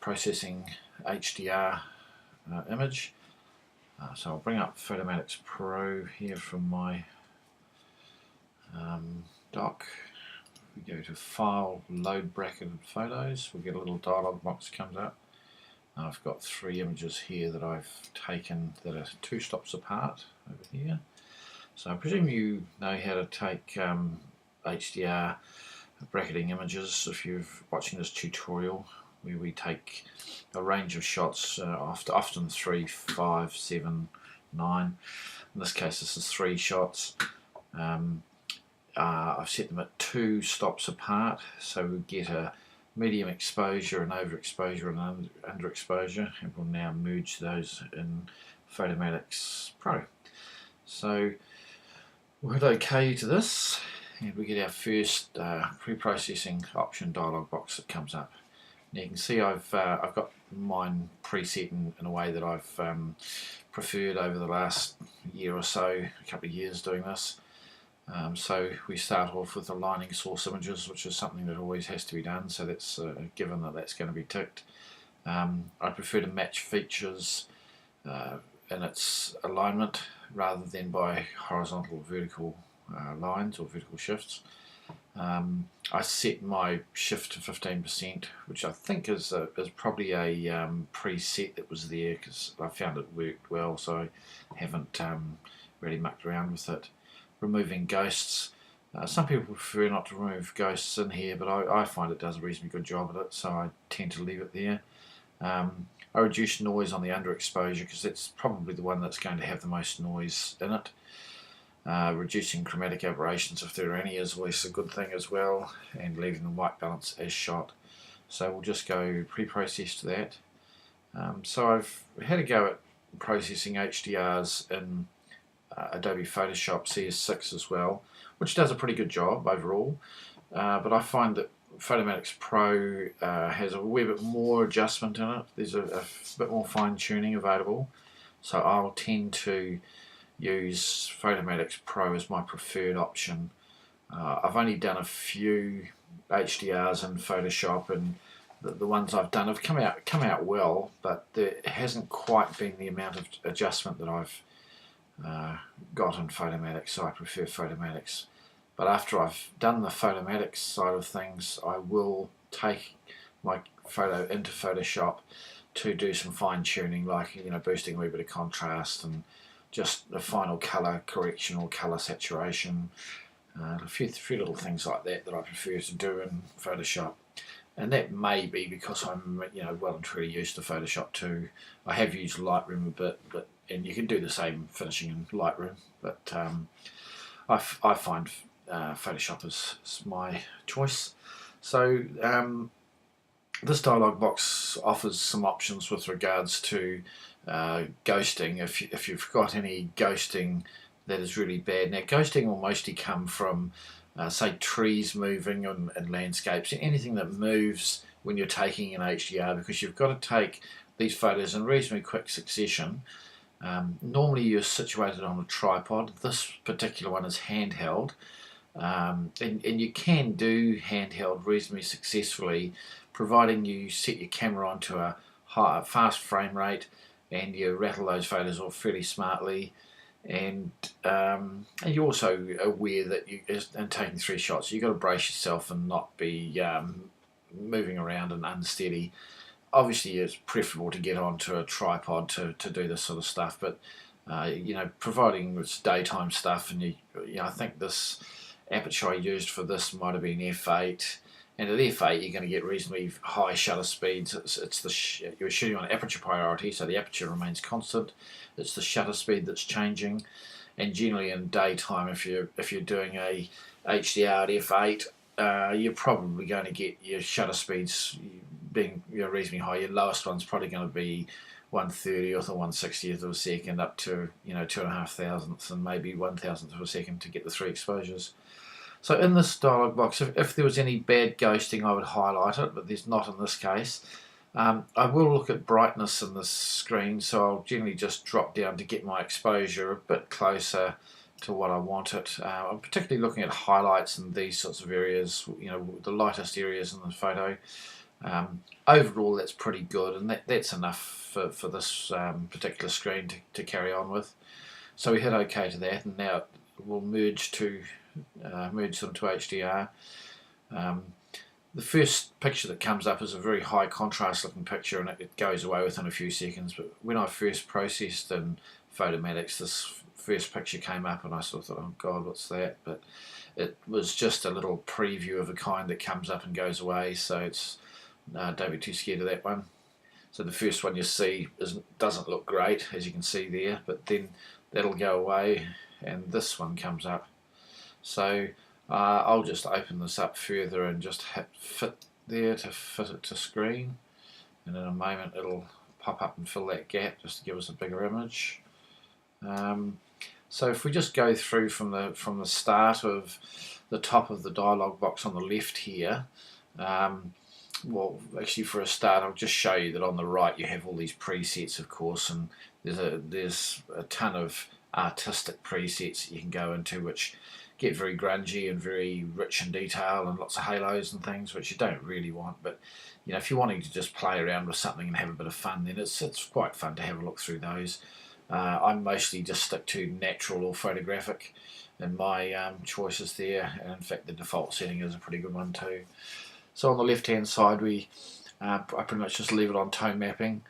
Preprocessing HDR image. So I'll bring up Photomatix Pro here from my dock. We go to File, Load Bracketed Photos. We'll get a little dialog box comes up. I've got 3 images here that I've taken that are 2 stops apart over here. So I presume you know how to take HDR bracketing images if you're watching this tutorial, where we take a range of shots, often 3, 5, 7, 9. In this case this is 3 shots. I've set them at 2 stops apart, so we get a medium exposure, an overexposure and an underexposure, and we'll now merge those in Photomatix Pro. So we'll hit OK to this, and we get our first pre-processing option dialog box that comes up. Now you can see I've got mine preset in a way that I've preferred over the last year or so, a couple of years doing this. So we start off with aligning source images, which is something that always has to be done, so that's given that that's going to be ticked. I prefer to match features in its alignment rather than by horizontal or vertical lines or vertical shifts. I set my shift to 15%, which I think is probably a preset that was there because I found it worked well, so I haven't really mucked around with it. Removing ghosts. Some people prefer not to remove ghosts in here, but I find it does a reasonably good job at it, so I tend to leave it there. I reduce noise on the underexposure because it's probably the one that's going to have the most noise in it. Reducing chromatic aberrations, if there are any, is always a good thing as well, and leaving the white balance as shot. So we'll just go pre-process to that. So I've had a go at processing HDRs in Adobe Photoshop CS6 as well, which does a pretty good job overall, but I find that Photomatix Pro has a wee bit more adjustment in it. There's a bit more fine-tuning available, so I'll tend to use Photomatix Pro as my preferred option. I've only done a few HDRs in Photoshop, and the ones I've done have come out well, but there hasn't quite been the amount of adjustment that I've got in Photomatix, so I prefer Photomatix. But after I've done the Photomatix side of things, I will take my photo into Photoshop to do some fine tuning, like boosting a wee bit of contrast and just the final colour correction or colour saturation, a few little things like that I prefer to do in Photoshop. And that may be because I'm well and truly used to Photoshop too. I have used Lightroom a bit, and you can do the same finishing in Lightroom, but I find Photoshop is my choice. So this dialog box offers some options with regards to ghosting. If you've got any ghosting that is really bad. Now ghosting will mostly come from say trees moving and landscapes, anything that moves when you're taking an HDR, because you've got to take these photos in reasonably quick succession. Normally you're situated on a tripod. This particular one is handheld, and you can do handheld reasonably successfully, providing you set your camera onto a fast frame rate and you rattle those photos off fairly smartly. And you're also aware that in taking 3 shots you've got to brace yourself and not be moving around and unsteady. Obviously it's preferable to get onto a tripod to do this sort of stuff, but providing it's daytime stuff, and I think this aperture I used for this might have been f8, and at f8 you're going to get reasonably high shutter speeds. You're shooting on aperture priority, so the aperture remains constant. It's the shutter speed that's changing, and generally in daytime, if you're doing a HDR at f8, you're probably going to get your shutter speeds being reasonably high. Your lowest one's probably going to be 1/30th or 1/60th of a second, up to 2.5 thousandths and maybe 1,000th of a second to get the 3 exposures. So in this dialog box, if there was any bad ghosting, I would highlight it, but there's not in this case. I will look at brightness in this screen, so I'll generally just drop down to get my exposure a bit closer to what I want it. I'm particularly looking at highlights in these sorts of areas, the lightest areas in the photo. Overall, that's pretty good, and that's enough for this particular screen to carry on with. So we hit OK to that, and now we'll merge them to HDR. The first picture that comes up is a very high contrast looking picture, and it goes away within a few seconds. But when I first processed in Photomatix, this first picture came up, and I sort of thought, oh God, what's that? But it was just a little preview of a kind that comes up and goes away, so it's don't be too scared of that one. So the first one you see doesn't look great, as you can see there, but then that'll go away, and this one comes up. So I'll just open this up further and just hit fit there to fit it to screen, and in a moment it'll pop up and fill that gap just to give us a bigger image. So if we just go through from the start of the top of the dialog box on the left here, well, actually for a start I'll just show you that on the right you have all these presets, of course, and there's a ton of artistic presets that you can go into which get very grungy and very rich in detail and lots of halos and things, which you don't really want. But you know, if you're wanting to just play around with something and have a bit of fun, then it's quite fun to have a look through those. I mostly just stick to natural or photographic in my choices there, and in fact the default setting is a pretty good one too. So on the left hand side I pretty much just leave it on tone mapping.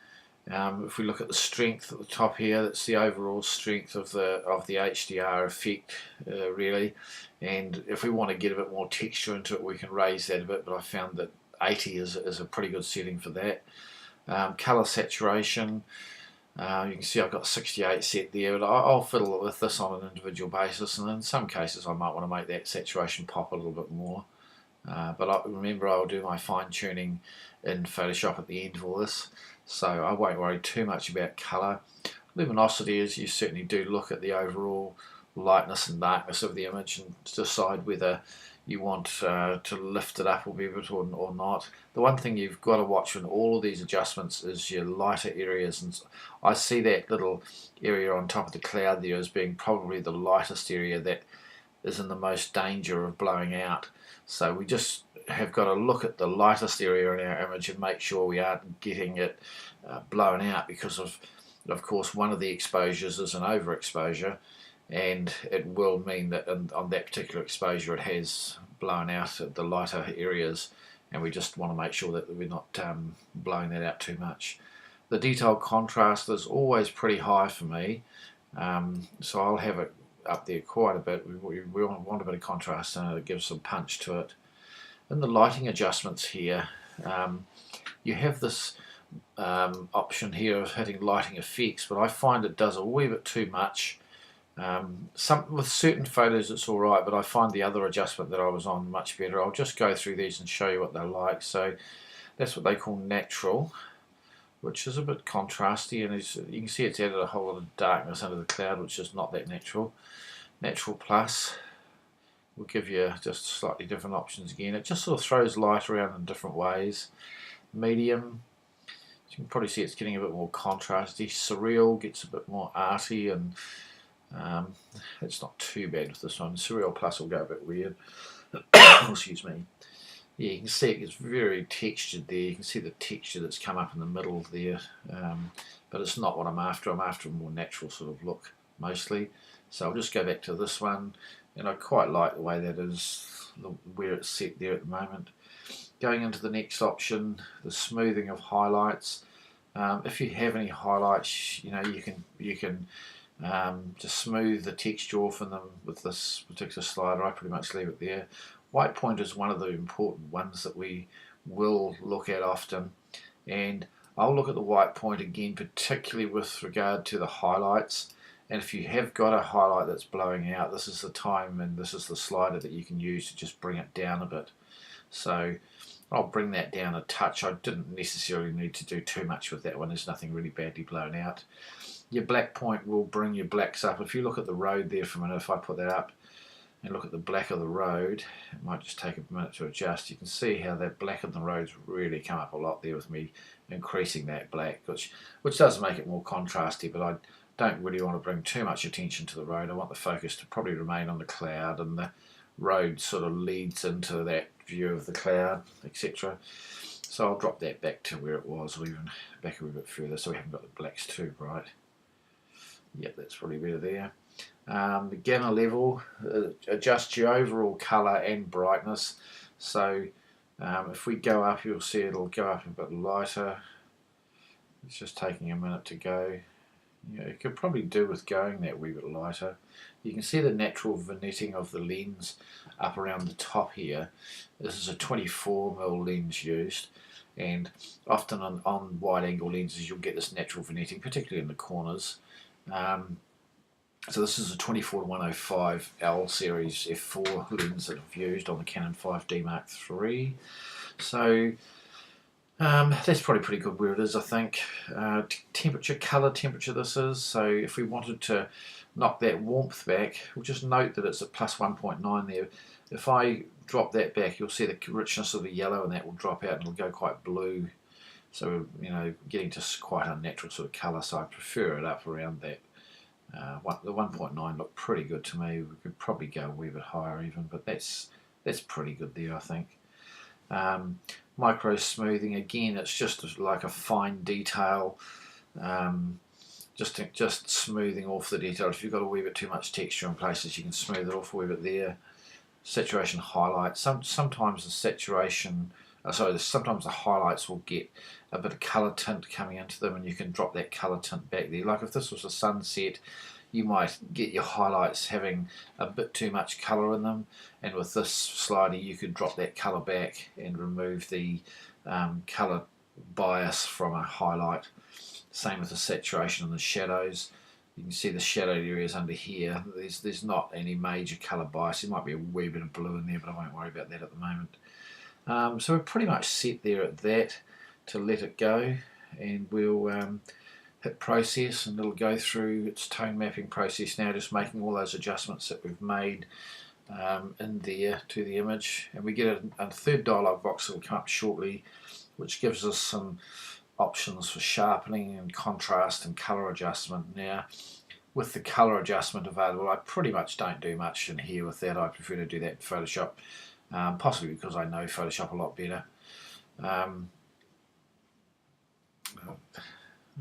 If we look at the strength at the top here, that's the overall strength of the HDR effect, really. And if we want to get a bit more texture into it, we can raise that a bit, but I found that 80 is a pretty good setting for that. Colour saturation, you can see I've got 68 set there, but I'll fiddle with this on an individual basis, and in some cases I might want to make that saturation pop a little bit more. But remember, I'll do my fine tuning in Photoshop at the end of all this, so I won't worry too much about colour. Luminosity is, you certainly do look at the overall lightness and darkness of the image and decide whether you want to lift it up a bit or not. The one thing you've got to watch in all of these adjustments is your lighter areas, and I see that little area on top of the cloud there as being probably the lightest area that is in the most danger of blowing out. So we just have got to look at the lightest area in our image and make sure we aren't getting it blown out, because of course one of the exposures is an overexposure, and it will mean that on that particular exposure it has blown out at the lighter areas, and we just want to make sure that we're not blowing that out too much. The detail contrast is always pretty high for me, so I'll have it up there quite a bit. We want a bit of contrast and it gives some punch to it. In the lighting adjustments here, you have this option here of hitting lighting effects, but I find it does a wee bit too much. With certain photos it's alright, but I find the other adjustment that I was on much better. I'll just go through these and show you what they're like. So that's what they call natural, which is a bit contrasty, and you can see it's added a whole lot of darkness under the cloud, which is not that natural. Natural plus will give you just slightly different options again. It just sort of throws light around in different ways. Medium, you can probably see it's getting a bit more contrasty. Surreal gets a bit more arty, and it's not too bad with this one. Surreal plus will go a bit weird. Excuse me. Yeah, you can see it gets very textured there. You can see the texture that's come up in the middle there, but it's not what I'm after. I'm after a more natural sort of look mostly. So I'll just go back to this one, and I quite like the way that is, where it's set there at the moment. Going into the next option, the smoothing of highlights. If you have any highlights, you know, you can just smooth the texture off in them with this particular slider. I pretty much leave it there. White point is one of the important ones that we will look at often, and I'll look at the white point again, particularly with regard to the highlights. And if you have got a highlight that's blowing out, this is the time and this is the slider that you can use to just bring it down a bit. So I'll bring that down a touch. I didn't necessarily need to do too much with that one. There's nothing really badly blown out. Your black point will bring your blacks up. If you look at the road there for a minute, if I put that up and look at the black of the road, it might just take a minute to adjust. You can see how that black on the road's really come up a lot there with me increasing that black, which does make it more contrasty, but I don't really want to bring too much attention to the road. I want the focus to probably remain on the cloud, and the road sort of leads into that view of the cloud, etc. So I'll drop that back to where it was, or even back a little bit further, so we haven't got the blacks too bright. Yep, that's probably better there. The gamma level adjusts your overall colour and brightness. So if we go up, you'll see it'll go up a bit lighter. It's just taking a minute to go. Yeah, it could probably do with going that wee bit lighter. You can see the natural vignetting of the lens up around the top here. This is a 24mm lens used, and often on wide angle lenses you'll get this natural vignetting, particularly in the corners. So this is a 24-105 L series f4 lens that I've used on the Canon 5D Mark III. So that's probably pretty good where it is, I think. Temperature, colour temperature this is, so if we wanted to knock that warmth back, we'll just note that it's at plus 1.9 there. If I drop that back, you'll see the richness of the yellow and that will drop out and it'll go quite blue. So, you know, getting to quite unnatural sort of colour, so I prefer it up around that. The 1.9 looked pretty good to me. We could probably go a wee bit higher even, but that's pretty good there, I think. Micro smoothing, again, it's just like a fine detail, just smoothing off the detail. If you've got a wee bit too much texture in places, you can smooth it off a wee bit there. Saturation highlight, sometimes the saturation, sometimes the highlights will get a bit of colour tint coming into them, and you can drop that colour tint back there. Like if this was a sunset, you might get your highlights having a bit too much colour in them, and with this slider you could drop that colour back and remove the colour bias from a highlight. Same with the saturation and the shadows. You can see the shadowed areas under here. There's not any major colour bias. There might be a wee bit of blue in there, but I won't worry about that at the moment. So we're pretty much set there at that to let it go, and we'll hit process, and it'll go through its tone mapping process now, just making all those adjustments that we've made in there to the image. And we get a third dialog box that will come up shortly, which gives us some options for sharpening and contrast and colour adjustment. Now, with the colour adjustment available, I pretty much don't do much in here with that. I prefer to do that in Photoshop, possibly because I know Photoshop a lot better.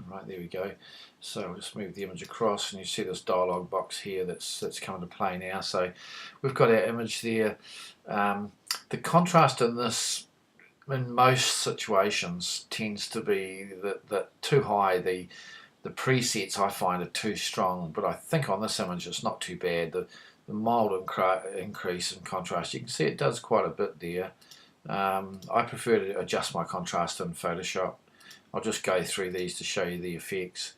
Right, there we go. So I'll just move the image across, and you see this dialog box here that's come into play now. So we've got our image there. The contrast in this, in most situations, tends to be that too high. The presets I find are too strong, but I think on this image it's not too bad. The mild increase in contrast, you can see it does quite a bit there. I prefer to adjust my contrast in Photoshop. I'll just go through these to show you the effects.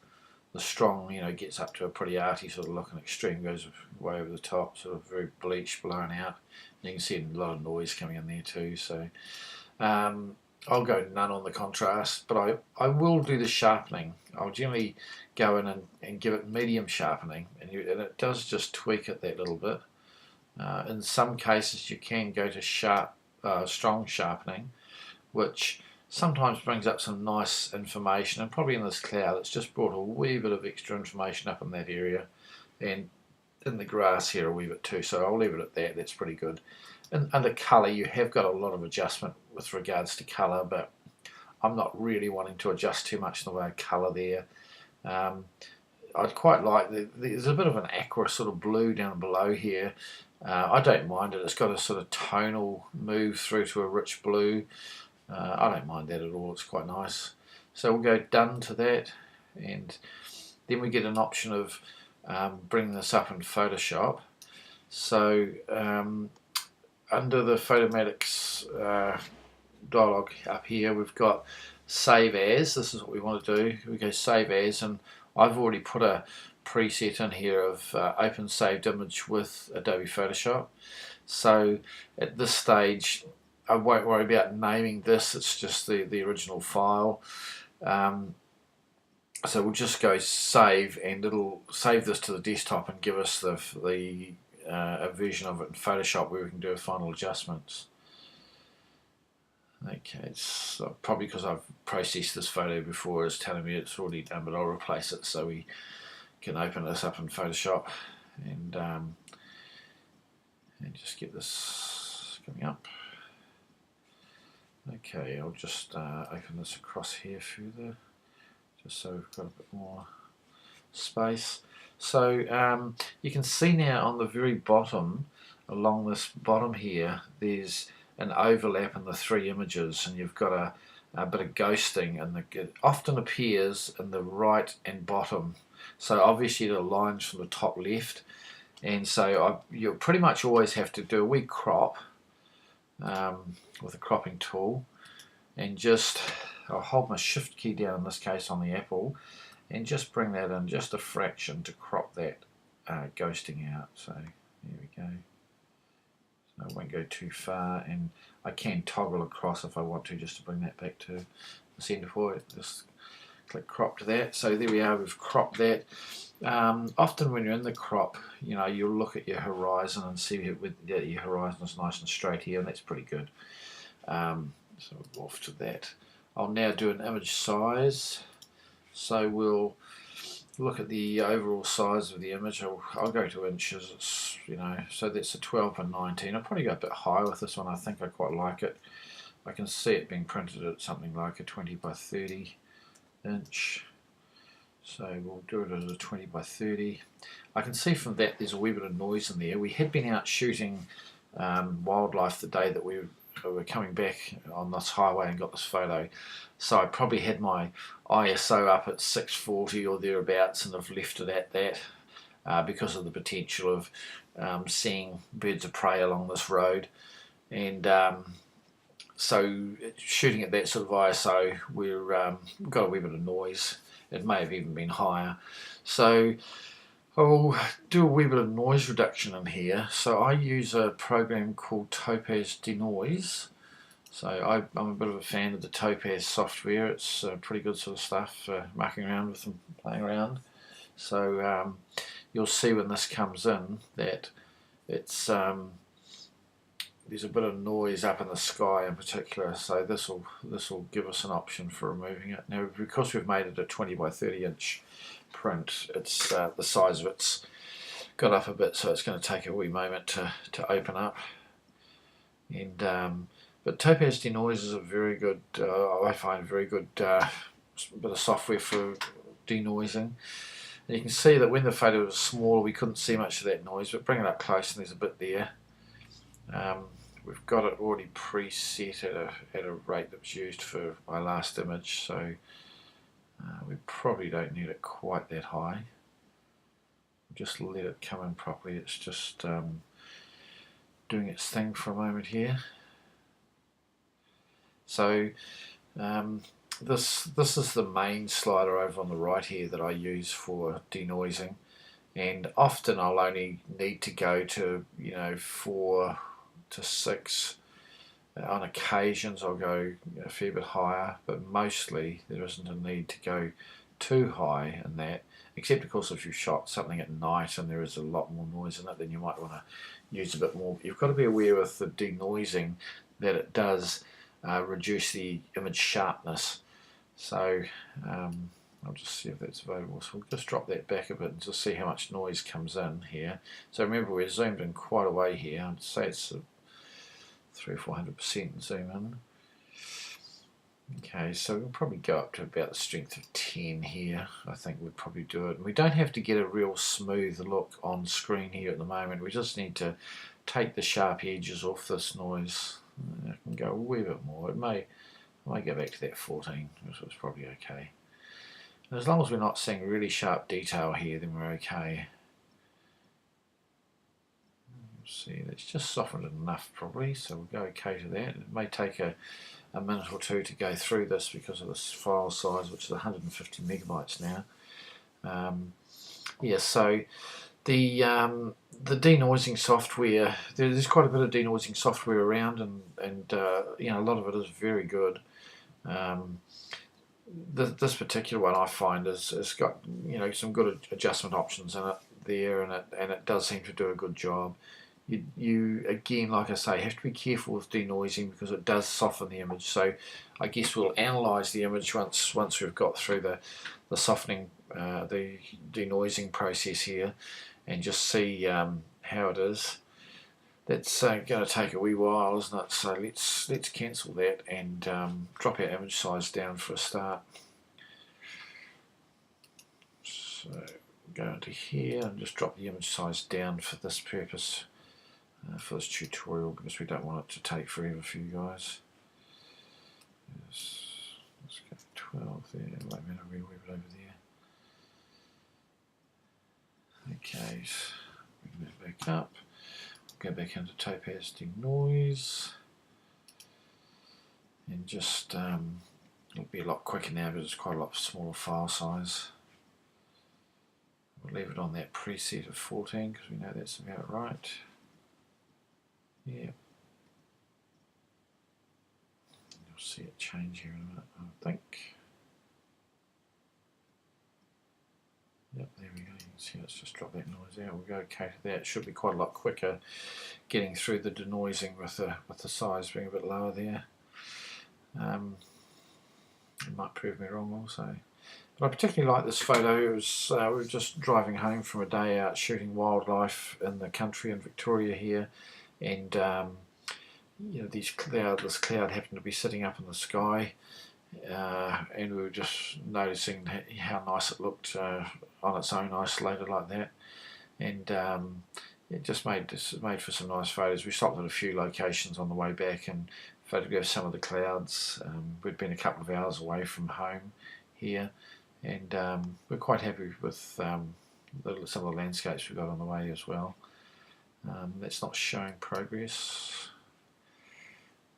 The strong, you know, gets up to a pretty arty sort of look, and extreme goes way over the top, sort of very bleached, blown out. You can see a lot of noise coming in there too. So I'll go none on the contrast, but I will do the sharpening. I'll generally go in and give it medium sharpening, and it does just tweak it that little bit. In some cases you can go to strong sharpening, which sometimes brings up some nice information, and probably in this cloud it's just brought a wee bit of extra information up in that area, and in the grass here a wee bit too, so I'll leave it at that. That's pretty good. And under colour you have got a lot of adjustment with regards to colour, but I'm not really wanting to adjust too much in the way of colour there. I'd quite like, there's a bit of an aqua sort of blue down below here. I don't mind it. It's got a sort of tonal move through to a rich blue. I don't mind that at all. It's quite nice. So we'll go done to that, and then we get an option of bringing this up in Photoshop. So under the Photomatix dialog up here, we've got Save As. This is what we want to do. We go Save As, and I've already put a preset in here of open saved image with Adobe Photoshop. So at this stage I won't worry about naming this, it's just the original file. So we'll just go save, and it'll save this to the desktop and give us a version of it in Photoshop where we can do final adjustments. Okay, it's probably because I've processed this photo before, it's telling me it's already done, but I'll replace it so we can open this up in Photoshop and just get this coming up. Okay, I'll just open this across here further, just so we've got a bit more space. So you can see now on the very bottom, along this bottom here, there's an overlap in the three images, and you've got a bit of ghosting, and it often appears in the right and bottom. So obviously the lines from the top left, and so you'll pretty much always have to do a wee crop with a cropping tool, and just I'll hold my shift key down in this case on the Apple, and just bring that in just a fraction to crop that ghosting out. So there we go. So I won't go too far, and I can toggle across if I want to, just to bring that back to the centre point. Just click crop to that. So there we are, we've cropped that. Often when you're in the crop, you know, you'll look at your horizon and see that your horizon is nice and straight here, and that's pretty good. So we'll off to that. I'll now do an image size. So we'll look at the overall size of the image. I'll go to inches. It's, you know, so that's a 12 by 19. I'll probably go a bit higher with this one. I think I quite like it. I can see it being printed at something like a 20 by 30 inch. So we'll do it at a 20 by 30. I can see from that there's a wee bit of noise in there. We had been out shooting wildlife the day that we were coming back on this highway and got this photo. So I probably had my ISO up at 640 or thereabouts, and I've left it at that because of the potential of seeing birds of prey along this road. And so shooting at that sort of ISO, we've got a wee bit of noise. It may have even been higher. So I'll do a wee bit of noise reduction in here. So I use a program called Topaz Denoise. So I'm a bit of a fan of the Topaz software. It's pretty good sort of stuff, mucking around with and playing around. So you'll see when this comes in that it's there's a bit of noise up in the sky in particular, so this will give us an option for removing it. Now, because we've made it a 20 by 30 inch print, it's the size of it's got up a bit, so it's going to take a wee moment to open up. And but Topaz Denoise is a very good, I find very good bit of software for denoising. And you can see that when the photo was smaller, we couldn't see much of that noise, but bring it up close and there's a bit there. We've got it already preset at a rate that was used for my last image, so we probably don't need it quite that high. Just let it come in properly. It's just doing its thing for a moment here. So this is the main slider over on the right here that I use for denoising, and often I'll only need to go to 4 to 6. On occasions I'll go a fair bit higher, but mostly there isn't a need to go too high in that, except of course if you've shot something at night and there is a lot more noise in it, then you might want to use a bit more. You've got to be aware with the denoising that it does reduce the image sharpness. So I'll just see if that's available. So we'll just drop that back a bit and just see how much noise comes in here. So remember, we're zoomed in quite a way here. I'd say it's 300 or 400% zoom in. Okay, so we'll probably go up to about the strength of 10 here. I think we'd probably do it. And we don't have to get a real smooth look on screen here at the moment. We just need to take the sharp edges off this noise. I can go a wee bit more. I may go back to that 14, which was probably okay. And as long as we're not seeing really sharp detail here, then we're okay. See, that's just softened it enough probably, so we'll go okay to that. It may take a minute or two to go through this because of this file size, which is 150 megabytes now. Yeah, so the denoising software, there's quite a bit of denoising software around, and a lot of it is very good. This particular one I find has got some good adjustment options in it there, and it does seem to do a good job. You again, like I say, have to be careful with denoising because it does soften the image. So I guess we'll analyse the image once we've got through the softening, the denoising process here, and just see how it is. that's going to take a wee while, isn't it? So let's cancel that and drop our image size down for a start. So go into here and just drop the image size down for this purpose, for this tutorial, because we don't want it to take forever for you guys. Let's go 12 there. Wait a minute, I'll move it over there. Okay, so bring that back up. Go back into Topaz Denoise, and just it'll be a lot quicker now, but it's quite a lot smaller file size. We'll leave it on that preset of 14 because we know that's about right. Yeah. You'll see it change here in a minute, I think. Yep, there we go. You can see let's just drop that noise out. We'll go okay to that. It should be quite a lot quicker getting through the denoising with the size being a bit lower there. It might prove me wrong also. But I particularly like this photo. It was, we were just driving home from a day out shooting wildlife in the country in Victoria here, and you know, this cloud happened to be sitting up in the sky, and we were just noticing how nice it looked on its own, isolated like that, and it just made for some nice photos. We stopped at a few locations on the way back and photographed some of the clouds. We'd been a couple of hours away from home here, and we're quite happy with some of the landscapes we got on the way as well. That's not showing progress.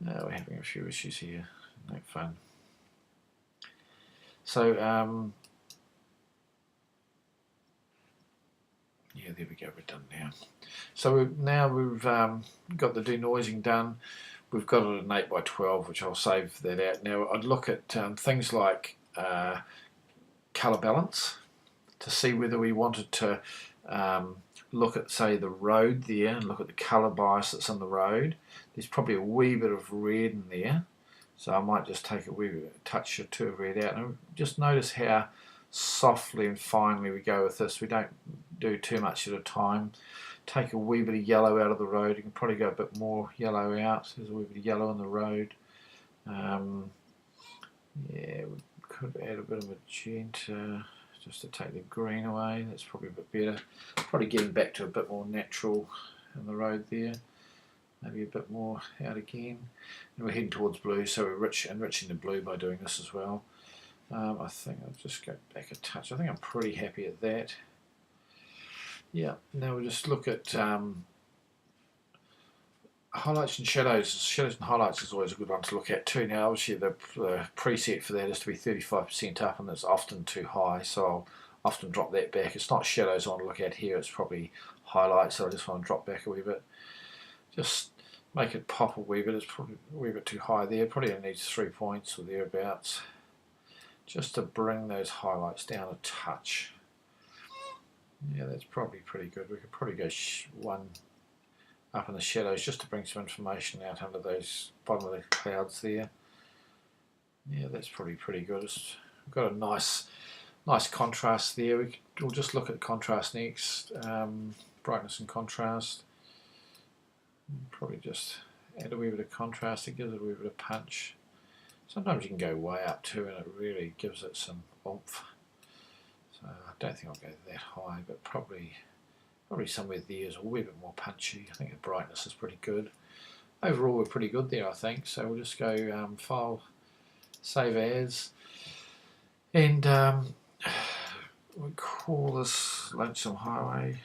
No, we're having a few issues here. No fun. So yeah, there we go. We're done now. So we've got the denoising done. We've got it at an 8x12, which I'll save that out. Now I'd look at things like colour balance to see whether we wanted to look at, say, the road there and look at the colour bias that's on the road. There's probably a wee bit of red in there, so I might just take a wee bit, a touch or two of red out, and just notice how softly and finely we go with this. We don't do too much at a time. Take a wee bit of yellow out of the road. You can probably go a bit more yellow out. There's a wee bit of yellow on the road. Yeah, we could add a bit of magenta just to take the green away. That's probably a bit better. Probably getting back to a bit more natural in the road there. Maybe a bit more out again. And we're heading towards blue, so we're enriching the blue by doing this as well. I think I'll just go back a touch. I think I'm pretty happy at that. Yeah, now we'll just look at highlights and shadows. Shadows and highlights is always a good one to look at too. Now obviously the preset for that is to be 35% up, and that's often too high, so I'll often drop that back. It's not shadows I want to look at here, it's probably highlights, so I just want to drop back a wee bit. Just make it pop a wee bit. It's probably a wee bit too high there. Probably only needs 3 points or thereabouts, just to bring those highlights down a touch. Yeah, that's probably pretty good. We could probably go one up in the shadows just to bring some information out under those bottom of the clouds there. Yeah, that's probably pretty good. We've got a nice contrast there. We'll just look at contrast next. Brightness and contrast. Probably just add a wee bit of contrast. It gives it a wee bit of punch. Sometimes you can go way up too, and it really gives it some oomph. So I don't think I'll go that high, but probably somewhere there is a wee bit more punchy. I think the brightness is pretty good. Overall, we're pretty good there, I think. So we'll just go File, Save As, and we'll call this Lonesome Highway.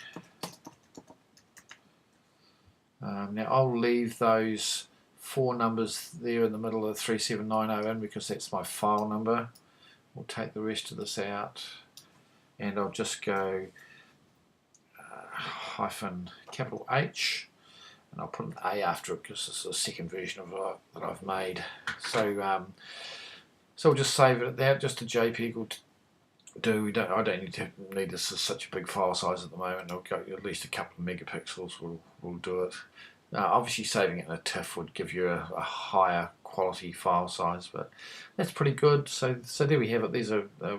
Now I'll leave those 4 numbers there in the middle of the 3790 in because that's my file number. We'll take the rest of this out, and I'll just go hyphen capital H, and I'll put an A after it because this is the second version of it that I've made. So so we'll just save it at that. Just a JPEG will do. I don't need this as such a big file size at the moment. I'll go at least a couple of megapixels will do it. Obviously saving it in a TIFF would give you a higher quality file size, but that's pretty good. So there we have it. These are a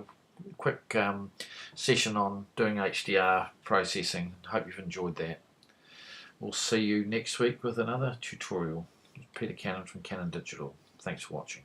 quick session on doing HDR processing. Hope you've enjoyed that. We'll see you next week with another tutorial. Peter Cannon from Canon Digital. Thanks for watching.